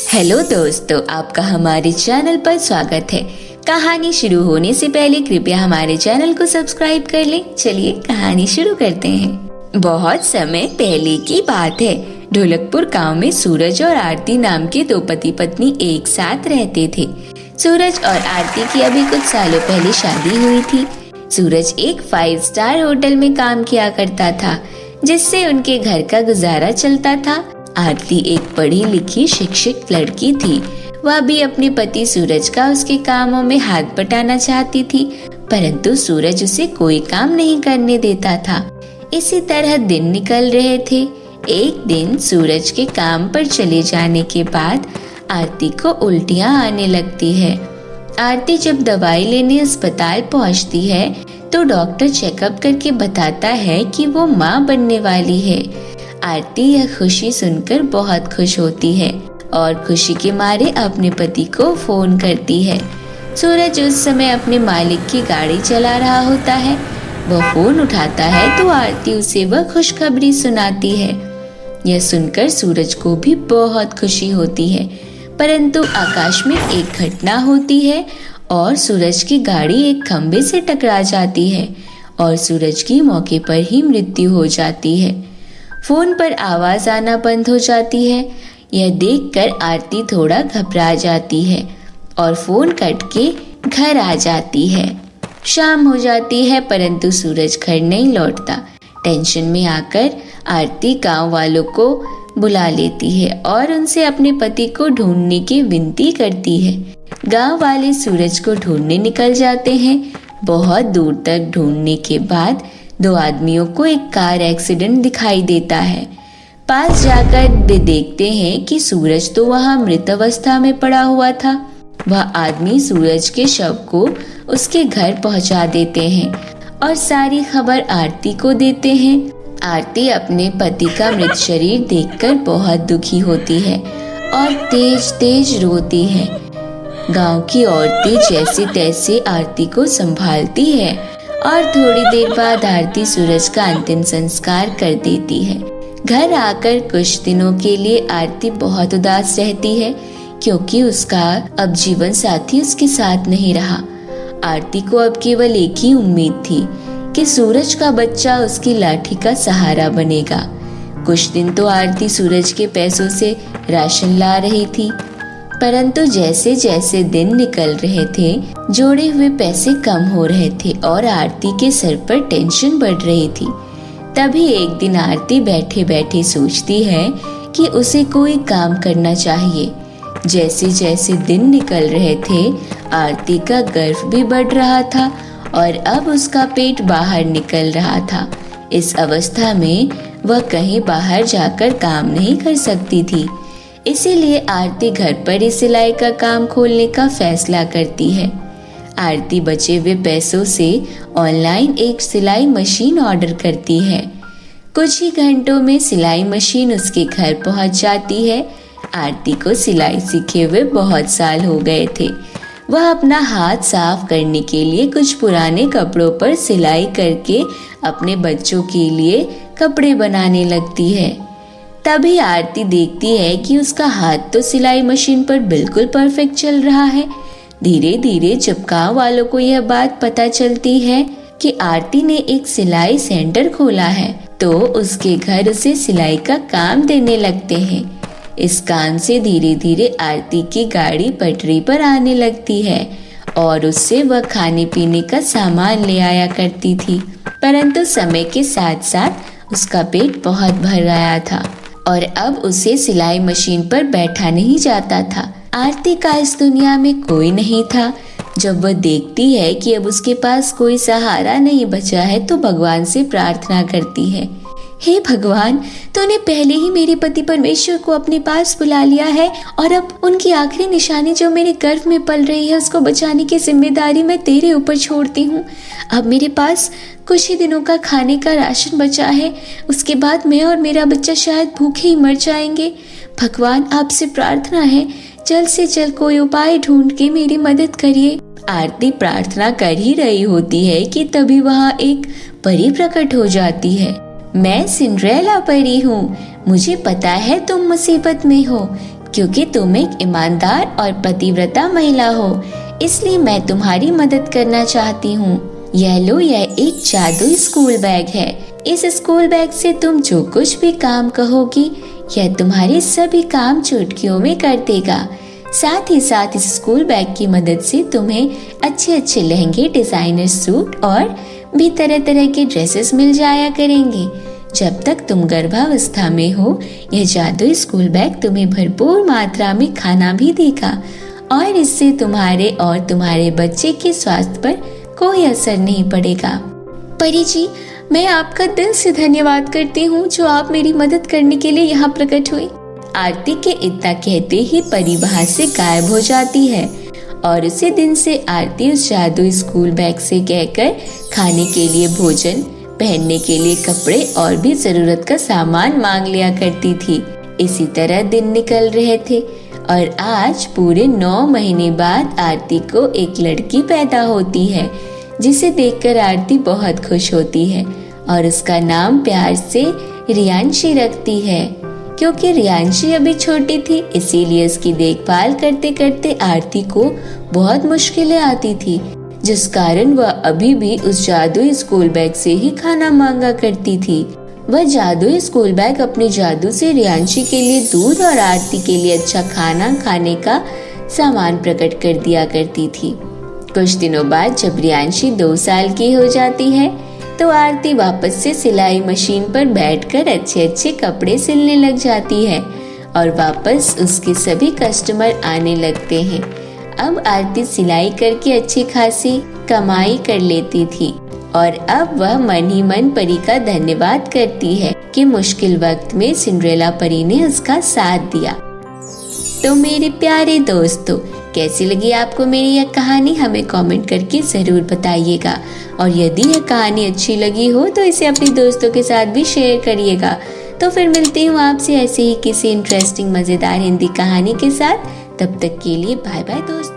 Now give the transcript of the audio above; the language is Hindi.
हेलो दोस्तों, आपका हमारे चैनल पर स्वागत है। कहानी शुरू होने से पहले कृपया हमारे चैनल को सब्सक्राइब कर लें। चलिए कहानी शुरू करते हैं। बहुत समय पहले की बात है। ढोलकपुर गांव में सूरज और आरती नाम के दो पति पत्नी एक साथ रहते थे। सूरज और आरती की अभी कुछ सालों पहले शादी हुई थी। सूरज एक 5 स्टार होटल में काम किया करता था, जिससे उनके घर का गुजारा चलता था। आरती एक पढ़ी लिखी शिक्षित लड़की थी। वह भी अपने पति सूरज का उसके कामों में हाथ बटाना चाहती थी, परंतु सूरज उसे कोई काम नहीं करने देता था। इसी तरह दिन निकल रहे थे। एक दिन सूरज के काम पर चले जाने के बाद आरती को उल्टियां आने लगती है। आरती जब दवाई लेने अस्पताल पहुंचती है तो डॉक्टर चेकअप करके बताता है कि वो मां बनने वाली है। आरती यह खुशी सुनकर बहुत खुश होती है और खुशी के मारे अपने पति को फोन करती है। सूरज उस समय अपने मालिक की गाड़ी चला रहा होता है। वह फोन उठाता है तो आरती उसे वह खुशखबरी सुनाती है। यह सुनकर सूरज को भी बहुत खुशी होती है, परंतु आकाश में एक घटना होती है और सूरज की गाड़ी एक खंबे से टकरा जाती है और सूरज की मौके पर ही मृत्यु हो जाती है। फोन पर आवाज आना बंद हो जाती है। यह देखकर आरती थोड़ा घबरा जाती है और फोन कट के घर आ जाती है। शाम हो जाती है, परंतु सूरज घर नहीं लौटता। टेंशन में आकर आरती गांव वालों को बुला लेती है और उनसे अपने पति को ढूंढने की विनती करती है। गांव वाले सूरज को ढूंढने निकल जाते हैं। बहुत दूर तक ढूंढने के बाद 2 आदमियों को एक कार एक्सीडेंट दिखाई देता है। पास जाकर वे देखते हैं कि सूरज तो वहां मृत अवस्था में पड़ा हुआ था। वह आदमी सूरज के शव को उसके घर पहुंचा देते हैं और सारी खबर आरती को देते हैं। आरती अपने पति का मृत शरीर देखकर बहुत दुखी होती है और तेज तेज रोती है। गांव की औरतें जैसे तैसे आरती को संभालती है और थोड़ी देर बाद आरती सूरज का अंतिम संस्कार कर देती है। घर आकर कुछ दिनों के लिए आरती बहुत उदास रहती है, क्योंकि उसका अब जीवन साथी उसके साथ नहीं रहा। आरती को अब केवल एक ही उम्मीद थी कि सूरज का बच्चा उसकी लाठी का सहारा बनेगा। कुछ दिन तो आरती सूरज के पैसों से राशन ला रही थी, परंतु जैसे जैसे दिन निकल रहे थे जोड़े हुए पैसे कम हो रहे थे और आरती के सर पर टेंशन बढ़ रही थी। तभी एक दिन आरती बैठे बैठे सोचती है कि उसे कोई काम करना चाहिए। जैसे जैसे दिन निकल रहे थे आरती का गर्व भी बढ़ रहा था और अब उसका पेट बाहर निकल रहा था। इस अवस्था में वह कहीं बाहर जाकर काम नहीं कर सकती थी, इसीलिए आरती घर पर ही सिलाई का काम खोलने का फैसला करती है। आरती बचे हुए पैसों से ऑनलाइन एक सिलाई मशीन ऑर्डर करती है। कुछ ही घंटों में सिलाई मशीन उसके घर पहुंच जाती है। आरती को सिलाई सीखे हुए बहुत साल हो गए थे। वह अपना हाथ साफ करने के लिए कुछ पुराने कपड़ों पर सिलाई करके अपने बच्चों के लिए कपड़े बनाने लगती है। तभी आरती देखती है कि उसका हाथ तो सिलाई मशीन पर बिल्कुल परफेक्ट चल रहा है। धीरे धीरे जब गांव वालों को यह बात पता चलती है कि आरती ने एक सिलाई सेंटर खोला है, तो उसके घर उसे सिलाई का काम देने लगते हैं। इस काम से धीरे धीरे आरती की गाड़ी पटरी पर आने लगती है और उससे वह खाने पीने का सामान ले आया करती थी। परंतु समय के साथ साथ उसका पेट बहुत भर गया था और अब उसे सिलाई मशीन पर बैठा नहीं जाता था। आरती का इस दुनिया में कोई नहीं था। जब वह देखती है कि अब उसके पास कोई सहारा नहीं बचा है तो भगवान से प्रार्थना करती है, हे भगवान, तूने पहले ही मेरे पति परमेश्वर को अपने पास बुला लिया है और अब उनकी आखिरी निशानी जो मेरे गर्भ में पल रही है उसको बचाने की जिम्मेदारी मैं तेरे ऊपर छोड़ती हूँ। अब मेरे पास कुछ ही दिनों का खाने का राशन बचा है, उसके बाद मैं और मेरा बच्चा शायद भूखे ही मर जाएंगे। भगवान, आपसे प्रार्थना है, जल्द से जल्द कोई उपाय ढूंढ के मेरी मदद करिए। आरती प्रार्थना कर ही रही होती है कि तभी वहाँ एक परी प्रकट हो जाती है। मैं सिंड्रेला परी हूँ, मुझे पता है तुम मुसीबत में हो, क्योंकि तुम एक ईमानदार और पतिव्रता महिला हो, इसलिए मैं तुम्हारी मदद करना चाहती हूँ। यह लो, यह एक जादुई स्कूल बैग है। इस स्कूल बैग से तुम जो कुछ भी काम कहोगी, यह तुम्हारे सभी काम चुटकियों में कर देगा। साथ ही साथ इस स्कूल बैग की मदद से तुम्हें अच्छे अच्छे लहंगे, डिजाइनर सूट और भी तरह तरह के ड्रेसेस मिल जाया करेंगे। जब तक तुम गर्भावस्था में हो, यह जादुई स्कूल बैग तुम्हें भरपूर मात्रा में खाना भी देगा और इससे तुम्हारे और तुम्हारे बच्चे के स्वास्थ्य पर कोई असर नहीं पड़ेगा। परी जी, मैं आपका दिल से धन्यवाद करती हूँ जो आप मेरी मदद करने के लिए यहाँ प्रकट हुई। आरती के इतना कहते ही परी वहाँ से गायब हो जाती है और उसी दिन से आरती उस जादुई स्कूल बैग से कहकर खाने के लिए भोजन, पहनने के लिए कपड़े और भी जरूरत का सामान मांग लिया करती थी। इसी तरह दिन निकल रहे थे और आज पूरे 9 महीने बाद आरती को एक लड़की पैदा होती है, जिसे देखकर आरती बहुत खुश होती है और उसका नाम प्यार से रियांशी रखती है। क्योंकि रियांशी अभी छोटी थी, इसीलिए उसकी देखभाल करते करते आरती को बहुत मुश्किलें आती थी, जिस कारण वह अभी भी उस जादुई स्कूल बैग से ही खाना मांगा करती थी। वह जादुई स्कूल बैग अपने जादू से रियांशी के लिए दूध और आरती के लिए अच्छा खाना खाने का सामान प्रकट कर दिया करती थी। कुछ दिनों बाद जब रियांशी 2 साल की हो जाती है, तो आरती वापस से सिलाई मशीन पर बैठकर अच्छे अच्छे कपड़े सिलने लग जाती है और वापस उसके सभी कस्टमर आने लगते हैं। अब आरती सिलाई करके अच्छी खासी कमाई कर लेती थी और अब वह मन ही मन परी का धन्यवाद करती है कि मुश्किल वक्त में सिंड्रेला परी ने उसका साथ दिया। तो मेरे प्यारे दोस्तों, कैसी लगी आपको मेरी यह कहानी, हमें कमेंट करके जरूर बताइएगा। और यदि यह कहानी अच्छी लगी हो तो इसे अपने दोस्तों के साथ भी शेयर करिएगा। तो फिर मिलती हूँ आपसे ऐसे ही किसी इंटरेस्टिंग मजेदार हिंदी कहानी के साथ। तब तक के लिए बाय बाय दोस्तों।